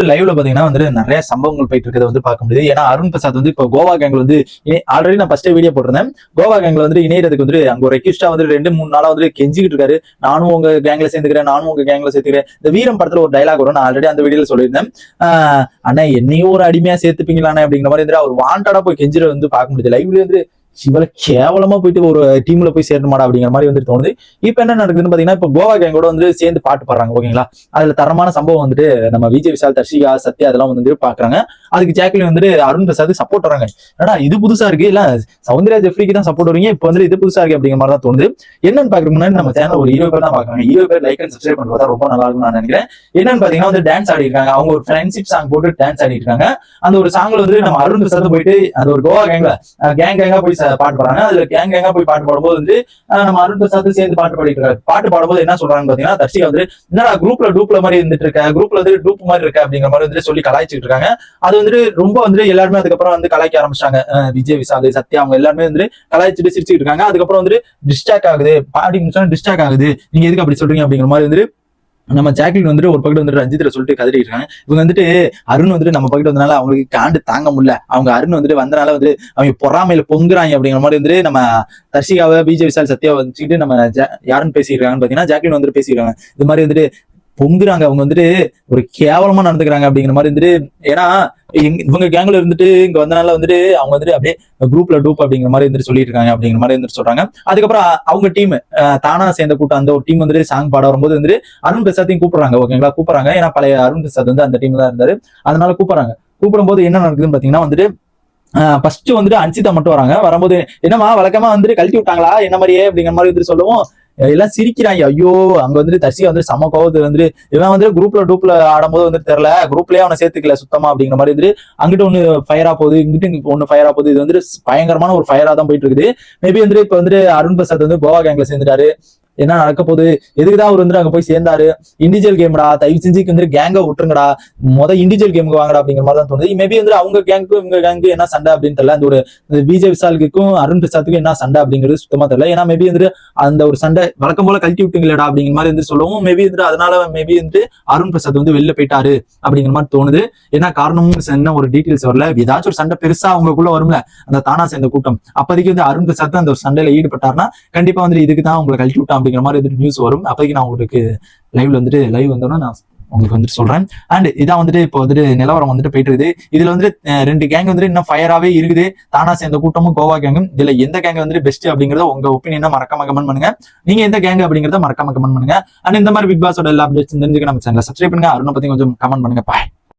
லைவ்ல பாத்தீங்கன்னா வந்து நிறைய சம்பவங்கள் போயிட்டு இருக்கிறத வந்து பார்க்க முடியுது. ஏன்னா அருண் பிரசாத் வந்து இப்போ கோவா கேங்ல வந்து ஆல்ரெடி நான் ஃபர்ஸ்ட் வீடியோ போட்டிருந்தேன். கோவா கேங்ல வந்து இணையறதுக்கு வந்து அங்க ஒரு ரெக்யூஸ்டா வந்து 2-3 நாளா வந்து கெஞ்சிக்கிட்டு இருக்காரு. நானும் உங்க கேங்ல சேர்ந்துக்கிறேன், நானும் உங்க கேங்ல சேர்த்துக்கிறேன். இந்த வீரம் படத்துல ஒரு டைலாக் வரும், நான் ஆல்ரெடி அந்த வீடியோல சொல்லியிருந்தேன். அண்ணா என்னையும் ஒரு அடிமையா சேர்த்துப்பீங்களானே அப்படிங்கிற மாதிரி வந்து அவர் வாண்டடா போய் கெஞ்சிர வந்து பார்க்க முடியுது. லைவ்ல வந்து இவள கேவலமா போயிட்டு ஒரு டீம்ல போய் சேரணுமாடா அப்படிங்கிற மாதிரி வந்து தோணுது. இப்ப என்ன நடக்குதுன்னு பாத்தீங்கன்னா, இப்ப கோவா கேங்கோட வந்து சேர்ந்து பாட்டு பாடுறாங்க. ஓகேங்களா, அதுல தரமான சம்பவம் வந்துட்டு நம்ம விஜய் விஷால், தர்ஷிகா, சத்யா அதெல்லாம் வந்து பாக்குறாங்க. அதுக்கு ஜாக்லின் வந்துட்டு அருண் பிரசாத் சப்போர்ட் வராங்க. ஏன்னா இது புதுசா இருக்கு, இல்ல சௌந்தர்யா ஜெஃப்ரிக்கு தான் சப்போர்ட் வரீங்க, இப்ப வந்து இது புதுசா இருக்கு அப்படிங்கிற மாதிரி தான் தோணுது. என்னன்னு பாக்குறதுக்கு முன்னாடி நம்ம சேனல் ஒரு 20 பேர் தான் பாக்குறாங்க. 20 பேர் லைக் அண்ட் சப்ஸ்கிரைப் பண்ணி பார்த்தா ரொம்ப நல்லா இருக்கும் நான் நினைக்கிறேன். என்னன்னு பாத்தீங்கன்னா வந்து டான்ஸ் ஆடி இருக்காங்க. அவங்க ஒரு ஃப்ரெண்ட்ஷிப் சாங் போட்டு டான்ஸ் ஆடி இருக்காங்க. அந்த ஒரு சாங்ல வந்து நம்ம அருண் பிரசாத் போயிட்டு அந்த ஒரு கோவா கேங்ல கேங்கா போய் பாட்டு பாடுறாங்க. அதுல கேங்கா போய் பாட்டு பாடும்போது வந்து நம்ம அருண் பிரசாத் சேர்ந்து பாட்டு பாடிட்டு இருக்காரு. பாட்டு பாடும்போது என்ன சொல்றாங்கன்னு பாத்தீங்கன்னா, தர்ஷிகா வந்து என்னடா குரூப்ல டூப்ல மாதிரி இருந்துட்டு இருக்க, குரூப்ல வந்து டூப் மாதிரி இருக்க அப்படிங்கிற மாதிரி வந்து சொல்லி கலாய்ச்சிட்டு இருக்காங்க. அது வந்து ரொம்ப வந்து எல்லாருமே அதுக்கப்புறம் வந்து கலாய்க்க ஆரம்பிச்சாங்க. விஜய் விஷால், சத்யா அவங்க எல்லாருமே வந்து கலாய்ச்சிட்டு சிரிச்சுட்டு இருக்காங்க. அதுக்கப்புறம் வந்து டிஸ்ட்ராக்ட் ஆகுது, பாடி முடிச்சா டிஸ்ட்ராக்ட் ஆகுது, நீங்க எதுக்கு அப்படி சொல்றீங்க அப்படிங்கிற மாதிரி வந்து நம்ம ஜாக்லின் வந்துட்டு ஒரு பக்கத்து வந்துட்டு ரஞ்சித்ல சொல்லிட்டு கதறி இருக்காங்க. இவங்க வந்துட்டு அருண் வந்துட்டு நம்ம பக்கத்து வந்தனால அவங்களுக்கு காண்டு தாங்க முடியல, அவங்க அருண் வந்துட்டு வந்தனால வந்து அவங்க பொறாமையில பொங்குறாங்க அப்படிங்கிற மாதிரி வந்துட்டு நம்ம தர்ஷிகாவை, விஜய் விஷால், சத்யாவை வச்சுக்கிட்டு நம்ம யாருன்னு பேசியிருக்காங்கன்னு பாத்தீங்கன்னா ஜாக்லின் வந்துட்டு பேசியிருக்காங்க. இது மாதிரி வந்துட்டு பொங்குறாங்க, அவங்க வந்துட்டு ஒரு கேவலமா நடந்துக்கிறாங்க அப்படிங்கிற மாதிரி வந்துட்டு. ஏன்னா இவங்க கேங்ல இருந்துட்டு இங்க வந்தனால வந்துட்டு அவங்க வந்துட்டு அப்படியே குரூப்ல டூப் அப்படிங்கிற மாதிரி வந்துட்டு சொல்லிட்டு இருக்காங்க அப்படிங்கிற மாதிரி வந்துட்டு சொல்றாங்க. அதுக்கப்புறம் அவங்க டீம் தானா சேர்ந்த கூட்டம் அந்த ஒரு டீம் வந்துட்டு சாங் பாட வரும்போது வந்துட்டு அருண் பிரசாத்தையும் கூப்பிடுறாங்க. ஓகேங்களா, கூப்பிடுறாங்க. ஏன்னா பழைய அருண் பிரசாத் வந்து அந்த டீம்ல தான் இருந்தாரு, அதனால கூப்பிடுறாங்க. கூப்பிடும்போது என்ன நடக்குதுன்னு பாத்தீங்கன்னா வந்துட்டு ஃபர்ஸ்ட் வந்துட்டு அன்சிதா மட்டும் வராங்க. வரும்போது என்னமா வழக்கமா வந்துட்டு கழட்டி விட்டாங்களா என்ன மாதிரியே அப்படிங்கிற மாதிரி வந்துட்டு சொல்லவும் எல்லாம் சிரிக்கிறாங்க. ஐயோ, அங்க வந்துட்டு தர்ஷிகா வந்து சம கோவத்து வந்துட்டு இவன் வந்து குரூப்ல டூப்ல ஆடும்போது வந்துட்டு தெரியல, குரூப்லயே அவனை சேர்த்துக்கல சுத்தமா அப்படிங்கிற மாதிரி வந்துட்டு அங்கிட்ட ஒண்ணு ஃபயரா போகுது, இங்கிட்ட ஒண்ணு ஃபயரா போகுது. இது வந்து பயங்கரமான ஒரு ஃபயரா தான் போயிட்டு இருக்குது. மேபி வந்துட்டு இப்ப வந்துட்டு அருண் பிரசாத் வந்து கோவா கேங்ல சேர்ந்துட்டாரு. என்ன நடக்க போகுது, எதுக்குதான் அவர் வந்து அங்க போய் சேர்ந்தாரு, இண்டிவிஜுவல் கேம்டா, தயவு செஞ்சு வந்து கேங்க விட்டுருங்கடா, இண்டிவிஜுவல் கேமுக்கு வாங்கடா அப்படிங்கிற மாதிரி தான் தோணுது. மேபி வந்து அவங்க கேங்க்கும் இவங்க கேங்க்கு என்ன சண்டை அப்படின்னு தெரியல. அந்த ஒரு விஜய் விஷாலுக்கும் அருண் பிரசாத்துக்கும் என்ன சண்டை அப்படிங்கிறது சுத்தமா தெரியல. ஏன்னா மேபி வந்துட்டு அந்த ஒரு சண்டை வழக்கம் போல கழட்டி விட்டுங்களா அப்படிங்கிற மாதிரி வந்து சொல்லவும் மேபி வந்து அதனால மேபி வந்து அருண் பிரசாத் வந்து வெளில போயிட்டாரு அப்படிங்கிற மாதிரி தோணுது. ஏன்னா காரணமும் என்ன ஒரு டீட்டெயில்ஸ் வரல. ஏதாச்சும் ஒரு சண்டை பெருசா அவங்களுக்குள்ள வரும்ல, அந்த தானா சேர்ந்த கூட்டம், அப்போதைக்கு வந்து அருண் பிரசாத் அந்த ஒரு சண்டையில ஈடுபட்டாருன்னா கண்டிப்பா வந்து இதுக்கு தான் உங்களை கழட்டி விட்டான் அப்படிங்கிற மாதிரி வந்துட்டு நியூஸ் வரும். அப்போதைக்கு நான் உங்களுக்கு லைவ் வந்தோன்னா நான் உங்களுக்கு வந்துட்டு சொல்றேன். அண்ட் இதான் வந்துட்டு இப்போ வந்துட்டு நிலவரம் வந்துட்டு போயிட்டு இருக்குது. இதுல வந்துட்டு 2 கேங் வந்துட்டு இன்னும் ஃபயராவே இருக்குது, தானா சேர்ந்த கூட்டமும் கோவா கேங்கும். இதுல எந்த கேங் வந்துட்டு பெஸ்ட் அப்படிங்கறத உங்க ஒப்பீனியனை மறக்காம கமெண்ட் பண்ணுங்க. நீங்க எந்த கேங் அப்படிங்கறத மறக்காம கமெண்ட் பண்ணுங்க. அண்ட் இந்த மாதிரி பிக் பாஸோட எல்லா அப்டேட்ஸ் தெரிஞ்சுக்க நம்ம சேனலை சப்ஸ்கிரைப் பண்ணுங்க. அருணை பத்தி கொஞ்சம் கமெண்ட் பண்ணுங்க. பாய்.